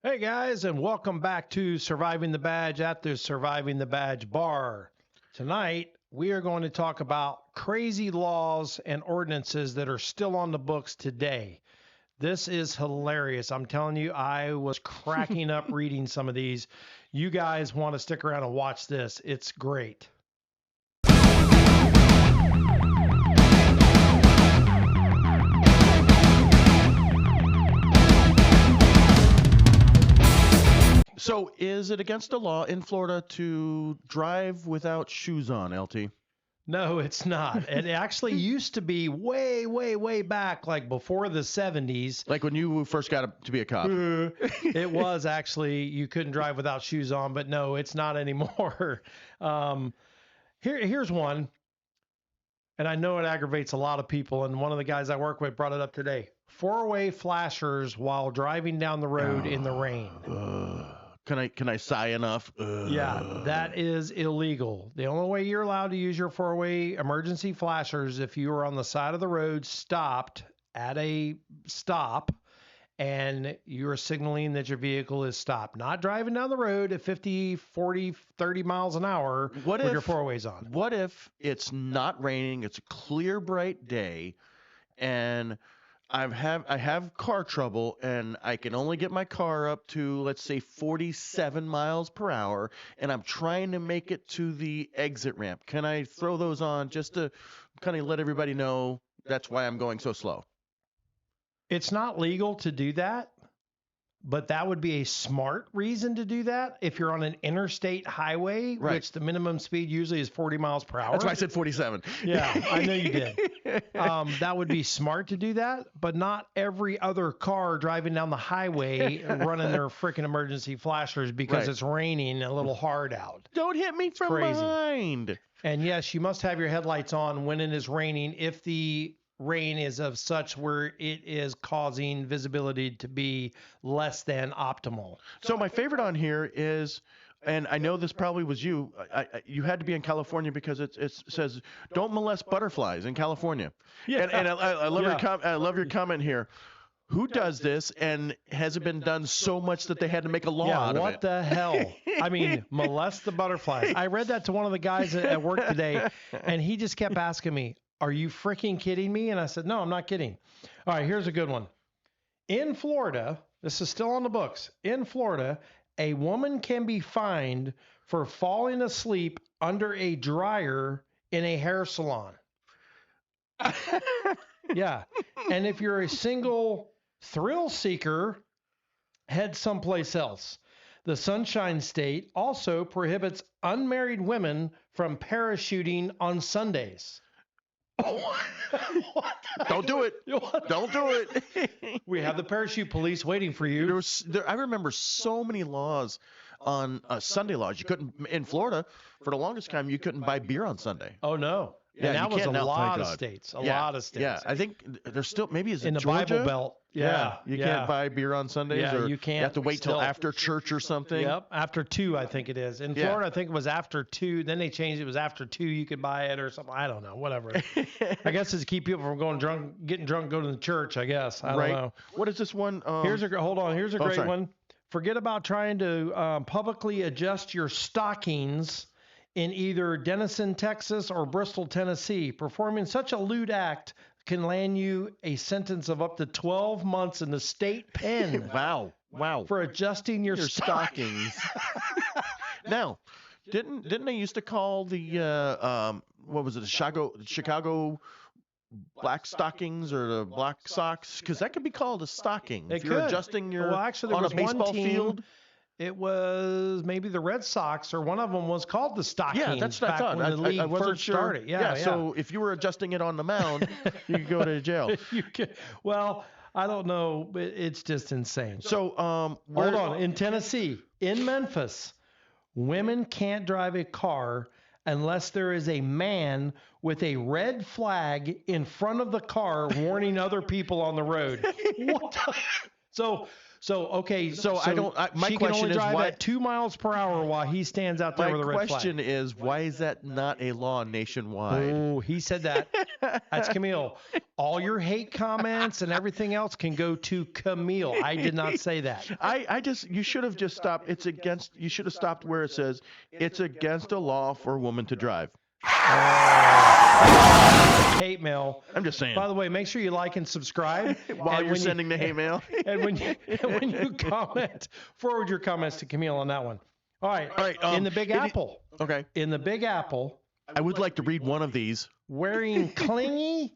Hey guys, and welcome back to Surviving the Badge at the Surviving the Badge bar. Tonight, we are going to talk about crazy laws and ordinances that are still on the books today. This is hilarious. I'm telling you, I was cracking up reading some of these. You guys want to stick around and watch this. It's great. So, is it against the law in Florida to drive without shoes on, LT? No, it's not. It actually used to be way, way, way back, like before the 70s. Like when you first got to be a cop? It was actually, you couldn't drive without shoes on, but no, it's not anymore. Um, here's one, and I know it aggravates a lot of people. And one of the guys I work with brought it up today: four-way flashers while driving down the road in the rain. Can I sigh enough? Yeah, that is illegal. The only way you're allowed to use your four-way emergency flashers if you are on the side of the road, stopped at a stop, and you're signaling that your vehicle is stopped. Not driving down the road at 50, 40, 30 miles an hour What with if your four-ways on. What if it's not raining? It's a clear, bright day, and I have car trouble, and I can only get my car up to, let's say, 47 miles per hour, and I'm trying to make it to the exit ramp. Can I throw those on just to kind of let everybody know that's why I'm going so slow? It's not legal to do that, but that would be a smart reason to do that if you're on an interstate highway, Right. which the minimum speed usually is 40 miles per hour. That's why I said 47. Yeah, I know you did. That would be smart to do that, but not every other car driving down the highway running their freaking emergency flashers because Right. it's raining a little hard out. Don't hit me from Crazy. behind. And yes, you must have your headlights on when it is raining if the rain is of such where it is causing visibility to be less than optimal. So my favorite on here is, and I know this probably was you. You had to be in California because it says don't molest butterflies in California. Yeah. And I love Yeah. I love your comment here. Who does this, and has it been done so much that they had to make a law Yeah, out of what it? the hell? I mean, molest the butterflies. I read that to one of the guys at work today, and he just kept asking me, "Are you freaking kidding me?" And I said, "No, I'm not kidding." All right, here's a good one. In Florida, this is still on the books. In Florida, a woman can be fined for falling asleep under a dryer in a hair salon. Yeah. And if you're a single thrill seeker, head someplace else. The Sunshine State also prohibits unmarried women from parachuting on Sundays. What? Don't do it. What? Don't do it. We have the parachute police waiting for you. I remember so many laws on Sunday laws. You couldn't in Florida for the longest time. You couldn't buy beer on Sunday. Oh no. Yeah, And that you was a can't now, thank lot of God. states. A Yeah, lot of states. Yeah, I think there's still maybe is it In the Georgia? Bible Belt. Yeah. You yeah. can't buy beer on Sundays, Yeah, or you can't. You have to wait till Still. after church or something. Yep, after 2, I think it is. In Yeah. Florida, I think it was after 2. Then they changed it. It was after 2 you could buy it or something. I don't know. Whatever. I guess it's to keep people from going drunk, getting drunk, go to the church. I guess. I don't Right. know. What is this one? Hold on. Here's a great sorry. one. Forget about trying to publicly adjust your stockings in either Denison, Texas, or Bristol, Tennessee. Performing such a lewd act can land you a sentence of up to 12 months in the state pen Wow. for adjusting your stockings. Now, didn't they used to call the what was it, the Chicago black stockings or the black socks? Because that could be called a stocking. It if you're could. adjusting your Well, actually, there on a was one baseball team, field. It was maybe the Red Sox, or one of them was called the Stockings. Yeah, that's what I back thought. when the league I wasn't first sure. started. Yeah. So if you were adjusting it on the mound, you could go to jail. You could, well, I don't know, but it's just insane. So Hold on. In Tennessee, in Memphis, women can't drive a car unless there is a man with a red flag in front of the car warning other people on the road. What the- So So okay, So I don't. My she can question only is drive why. at 2 miles per hour while he stands out there My with a red question flag. is why is that not a law nationwide? Oh, he said that. That's Camille. All your hate comments and everything else can go to Camille. I did not say that. You should have just stopped. You should have stopped where it says it's against a law for a woman to drive. Hate mail. I'm just saying. By the way, make sure you like and subscribe While and you're sending the hate mail. And when you comment, forward your comments to Camille on that one. All right. In the Big Apple. Okay. In the Big Apple. I would like to read one of these. Wearing clingy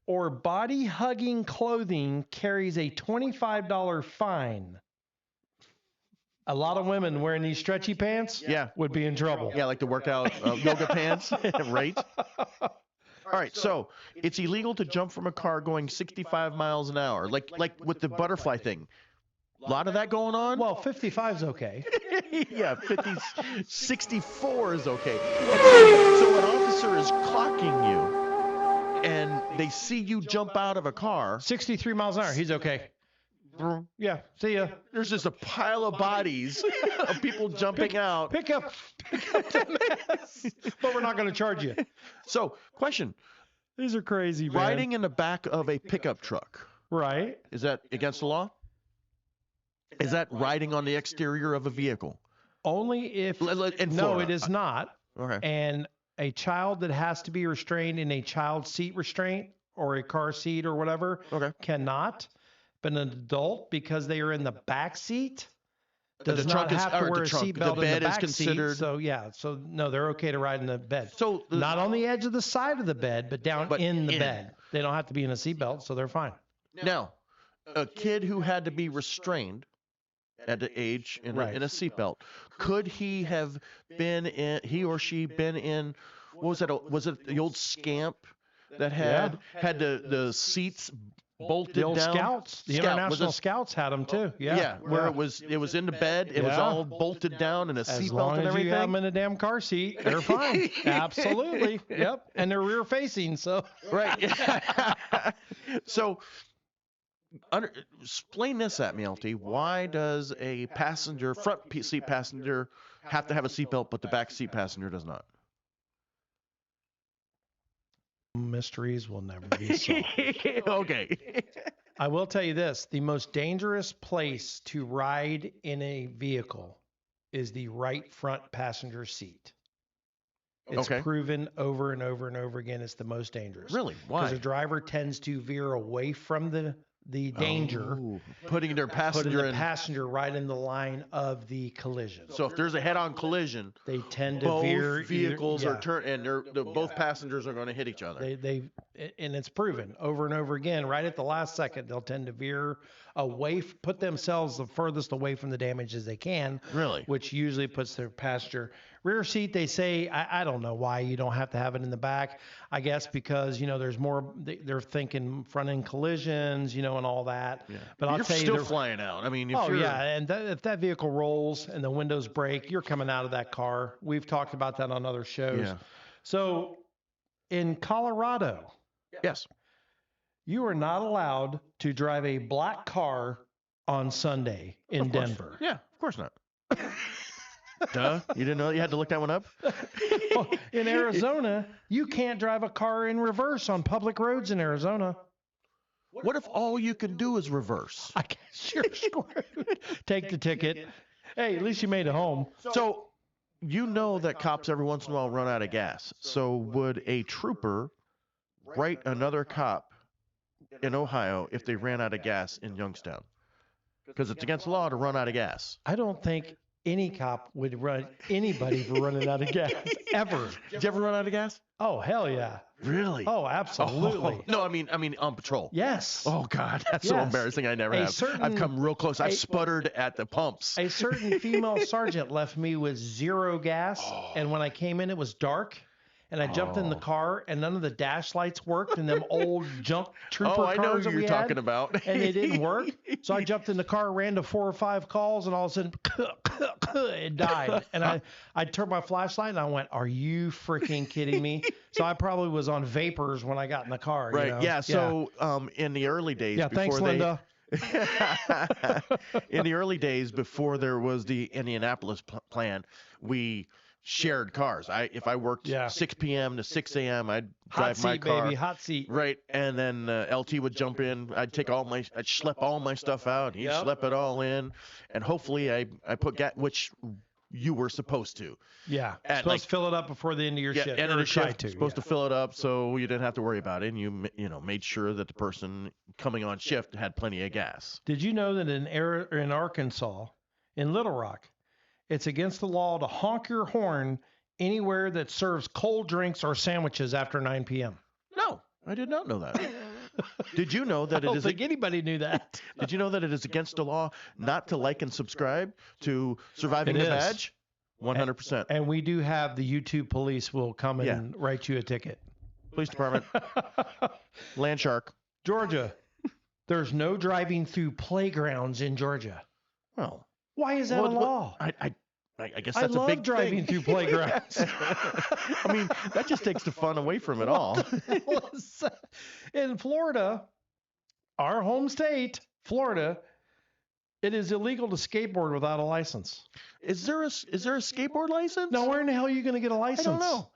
or body-hugging clothing carries a $25 fine. A lot of women wearing these stretchy pants would be in trouble. Yeah, like the workout yoga pants, right? All right, so it's illegal to jump from a car going 65 miles an hour, like with the butterfly thing. A lot of that going on? Well, 55 is okay. Yeah, 64 is okay. So an officer is clocking you, and they see you jump out of a car. 63 miles an hour, he's okay. Yeah, see ya. There's just a pile of bodies of people jumping out. Pick up the mess. But we're not going to charge you. So, question. These are crazy, man. Riding in the back of a pickup truck. Right. Is that against the law? Is that riding on the exterior of a vehicle? Only if... No, it is not. Okay. And a child that has to be restrained in a child seat restraint or a car seat or whatever cannot. But an adult, because they are in the back seat, does not have to wear a seatbelt in the back seat. So, yeah. So, no, they're okay to ride in the bed. So not on the edge of the side of the bed, but down in the bed. They don't have to be in a seatbelt, so they're fine. Now, a kid who had to be restrained at the age in a seatbelt, could he or she been in, what was that? Was it the old Scamp that had the seats bolted down? The old down? Scouts, the International Scouts had them too. Yeah, where it was in the bed, it was all bolted down and a seatbelt and everything. As long as you have them in a damn car seat, they're fine. Absolutely. Yep, and they're rear facing, so right. So, explain this at me, LT. Why does a front seat passenger have to have a seatbelt, but the back seat passenger does not? Mysteries will never be solved. Okay. I will tell you this. The most dangerous place to ride in a vehicle is the right front passenger seat. It's proven over and over and over again it's the most dangerous. Really? Why? Because the driver tends to veer away from the danger, putting the passenger right in the line of the collision. So if there's a head-on collision, they tend to veer. Both vehicles are turned, and both passengers are going to hit each other. And it's proven over and over again. Right at the last second, they'll tend to veer away, put themselves the furthest away from the damage as they can. Really? Which usually puts their passenger rear seat. They say, I don't know why you don't have to have it in the back. I guess because there's more. They're thinking front end collisions, and all that. Yeah. But I'll tell you, you're still flying out. I mean, and if that vehicle rolls and the windows break, you're coming out of that car. We've talked about that on other shows. Yeah. So in Colorado, yes, you are not allowed to drive a black car on Sunday in Denver. Yeah, of course not. Duh. You didn't know you had to look that one up? Well, in Arizona, you can't drive a car in reverse on public roads in Arizona. What if all you can do is reverse? I guess you're screwed. Take the ticket. Hey, at least you made it home. So, that cops every once in a while run out of gas. So would a trooper write another cop in Ohio if they ran out of gas in Youngstown? Because it's against the law to run out of gas. I don't think any cop would run anybody for running out of gas ever. Did you ever run out of gas? Oh, hell yeah. Really? Oh, absolutely. No, I mean on patrol. Yes. Oh God, that's so embarrassing. I never have. I've come real close. I've sputtered at the pumps. A certain female sergeant left me with 0 gas, and when I came in, it was dark. And I jumped in the car, and none of the dash lights worked, and them old junk trooper cars I know who that you're talking about. And they didn't work. So I jumped in the car, ran to 4 or 5 calls, and all of a sudden, it died. And I turned my flashlight, and I went, "Are you freaking kidding me?" So I probably was on vapors when I got in the car. Right. Yeah. So in the early days, thanks, Linda. In the early days, before there was the Indianapolis plan, we shared cars. If I worked Yeah. 6 p.m. to 6 a.m., I'd Hot drive my seat, car. baby, hot seat. Right, and then LT would jump in. I'd schlep all my stuff out. He'd Yep. schlep it all in, and hopefully I put which you were supposed to. Yeah. At, Supposed like- to fill it up before the end of your shift. End of or the try shift, to. supposed yeah. to fill it up so you didn't have to worry about it, and you made sure that the person coming on shift had plenty of gas. Did you know that in Arkansas, in Little Rock, it's against the law to honk your horn anywhere that serves cold drinks or sandwiches after 9 p.m.? No, I did not know that. Did you know that I it don't is? think anybody knew that. Did you know that it is against the law not to like and subscribe to Surviving It the is. Badge? 100%. And we do have the YouTube police will come and write you a ticket. Police department, land shark. Georgia, there's no driving through playgrounds in Georgia. Well, Why is that a law? I guess I that's a love big driving thing. through playgrounds. I mean, that just takes the fun away from it all. In Florida, our home state, Florida, it is illegal to skateboard without a license. Is there a skateboard license? Now, where in the hell are you going to get a I license? don't know.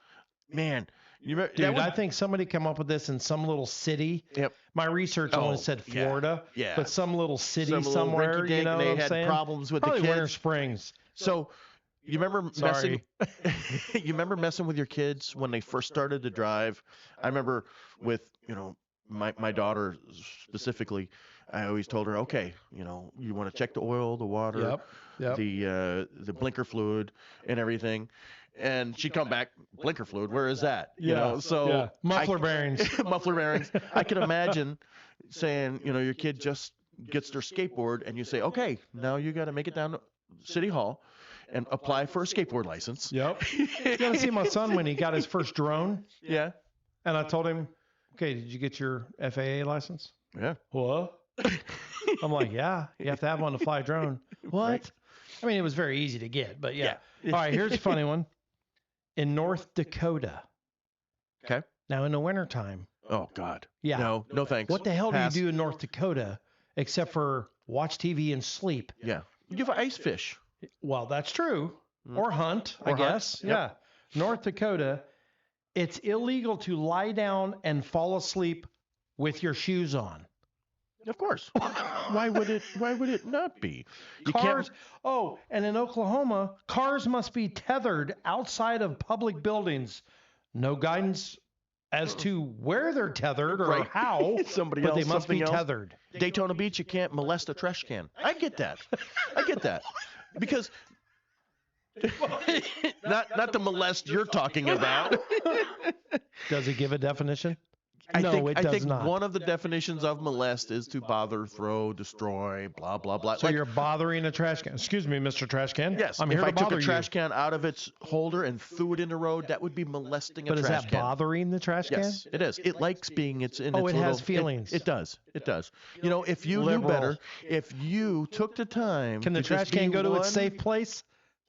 Man, Dude, I think somebody come up with this in some little city. Yep. My research only said yeah, Florida, yeah. but some little city Some little somewhere, rinky-dink, you know they what I'm had saying? problems with Probably the Winter kids. Springs. So, you remember Sorry. you remember messing with your kids when they first started to drive? I remember with, my daughter specifically, I always told her, okay, you want to check the oil, the water, Yep. the blinker fluid and everything. And she'd come back, blinker fluid, where is that? So Muffler bearings. muffler bearings. I can imagine saying, your kid just gets their skateboard and you say, okay, now you got to make it down to City Hall and apply for a skateboard license. Yep. You got to see my son when he got his first drone. Yeah. And I told him, okay, did you get your FAA license? Yeah. What? I'm like, yeah, you have to have one to fly a drone. What? Right. I mean, it was very easy to get, but yeah. Yeah. All right, here's a funny one. In North Dakota. Okay. Now, in the wintertime. Oh, God. Yeah. No thanks. What the hell Pass. do you do in North Dakota except for watch TV and sleep? Yeah. You have ice fish. Well, that's true. Or hunt, I Or hunt. guess. Yep. Yeah. North Dakota, it's illegal to lie down and fall asleep with your shoes on. Of course. Why would it not be? You Cars. can't. Oh, and in Oklahoma, cars must be tethered outside of public buildings. No guidance as to where they're tethered or Right. how, Somebody but else, they must be something else. tethered. Daytona Beach, you can't molest a trash can. I get that. Because not the molest you're talking about. Does it give a definition? I No, think, it I does think not. one of the definitions of molest is to bother, throw, destroy, blah, blah, blah. So you're bothering a trash can. Excuse me, Mr. Trash Can. Yes, I'm if here I to took bother a you. trash can out of its holder and threw it in the road, that would be molesting a But is trash that can. bothering the trash can? Yes, it is. It likes being its in Oh, its it has little- feelings. It does. It does. If you knew Liberal. better, if you took the time Can the to trash just be can go to its one- safe place?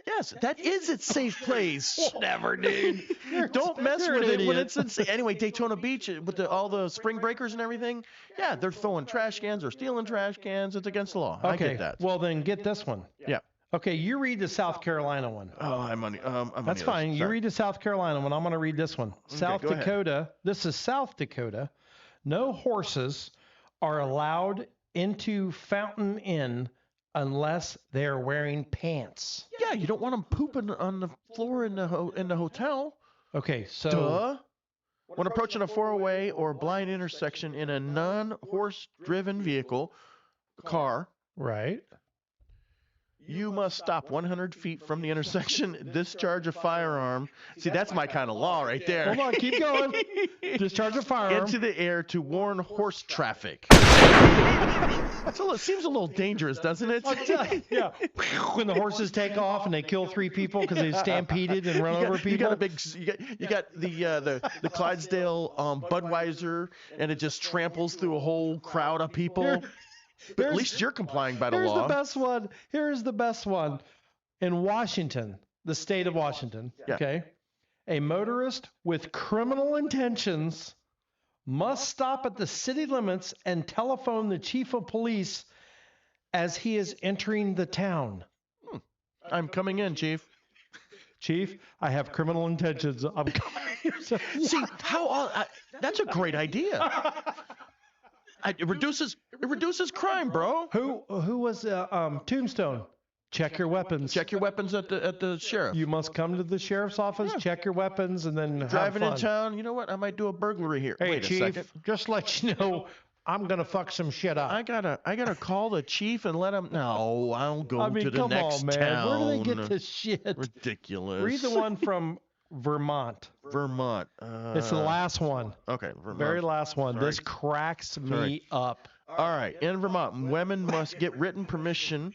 Yes, that is its safe place. Whatever, dude. Don't mess You're with an it when idiot. it's insane. Anyway, Daytona Beach with all the spring breakers and everything. Yeah, they're throwing trash cans or stealing trash cans. It's against the law. I Okay. get that. Well, then get this one. Yeah. Okay, you read the South Carolina one. Oh, I'm on. That's fine. You read the South Carolina one. I'm going to read this one. South go ahead. Dakota. This is South Dakota. No horses are allowed into Fountain Inn unless they are wearing pants. Yeah, you don't want them pooping on the floor in the hotel. Okay, so Duh. When approaching a four-way or blind intersection in a non-horse-driven vehicle, car, right. you must stop 100 feet from the intersection, discharge a firearm. See, that's my kind of law right there. Hold on, keep going. Discharge a firearm. Into the air to warn horse traffic. So it seems a little dangerous, doesn't it? Yeah. When the horses take off and they kill 3 people because they stampeded and run over people. You got a big. You got the Clydesdale Budweiser, and it just tramples through a whole crowd of people. But at least you're complying by the Here's law. the best one. Here's the best one. In Washington, the state of Washington, Yeah. okay, a motorist with criminal intentions must stop at the city limits and telephone the chief of police as he is entering the town. I'm coming in, Chief. Chief, I have criminal intentions. I'm coming. See, that's a great idea. It reduces crime, bro. Who was Tombstone? Check your weapons. Check your weapons at the sheriff. You must come to the sheriff's office, check your weapons, and then Driving have in fun. town, you know what? I might do a burglary here. Hey, Wait Chief, a second. just let you know, I'm gonna fuck some shit up. I gotta call the chief and let him. No, I'll go I mean, to the come next on, man. town. Where do they get this shit? Ridiculous. Read the one from Vermont. Vermont. It's the last one. Okay, Vermont. Very last one. Sorry. This cracks me up. All right, in Vermont, women must get written permission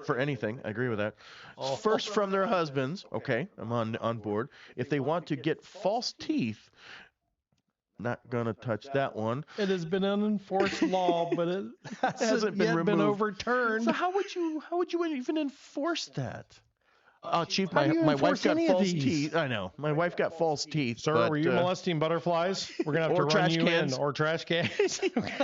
for anything. I agree with that. First from their husbands. Okay, I'm on board. If they want to get false teeth, not gonna touch that one. It has been an unenforced law, but it hasn't been removed. overturned. So how would you even enforce that? Chief, How do you my wife enforce got any of false these? teeth. I know. My wife got false teeth. Sir, but, were you molesting butterflies? We're gonna have to or run trash you cans. in, or trash cans.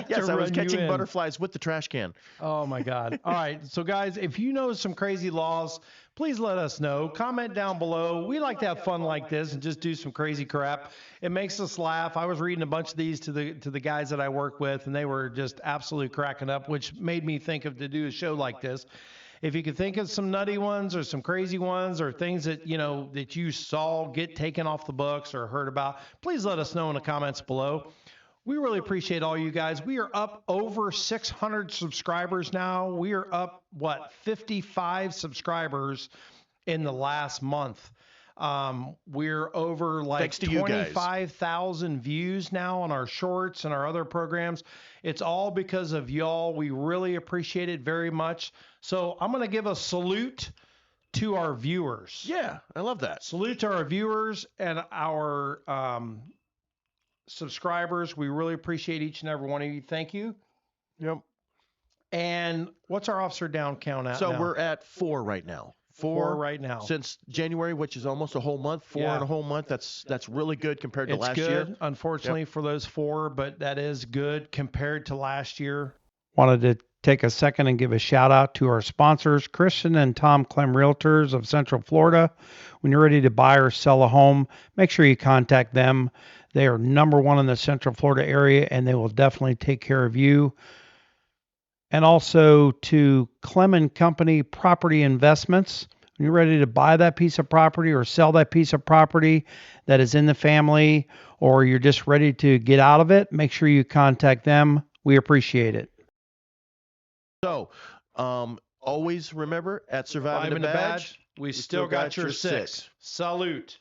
Yes, I was catching butterflies with the trash can. Oh my God! All right, so guys, if you know some crazy laws, please let us know. Comment down below. We like to have fun like this and just do some crazy crap. It makes us laugh. I was reading a bunch of these to the guys that I work with, and they were just absolutely cracking up, which made me think of to do a show like this. If you could think of some nutty ones or some crazy ones or things that that you saw get taken off the books or heard about, please let us know in the comments below. We really appreciate all you guys. We are up over 600 subscribers now. We are up 55 subscribers in the last month. We're over like 25,000 views now on our shorts and our other programs. It's all because of y'all. We really appreciate it very much. So I'm going to give a salute to our viewers. Yeah, I love that. Salute to our viewers and our subscribers. We really appreciate each and every one of you. Thank you. Yep. And what's our officer down count at So now? we're at 4 right now. 4 right now. Since January, which is almost a whole month, 4 in a whole month. That's really good compared to last year. It's good, unfortunately, for those 4, but that is good compared to last year. Wanted to take a second and give a shout out to our sponsors, Kristen and Tom Clem Realtors of Central Florida. When you're ready to buy or sell a home, make sure you contact them. They are #1 in the Central Florida area, and they will definitely take care of you. And also to Clem & Company Property Investments. When you're ready to buy that piece of property or sell that piece of property that is in the family, or you're just ready to get out of it, make sure you contact them. We appreciate it. So, always remember, at Surviving the Badge, we still got your 6. Salute.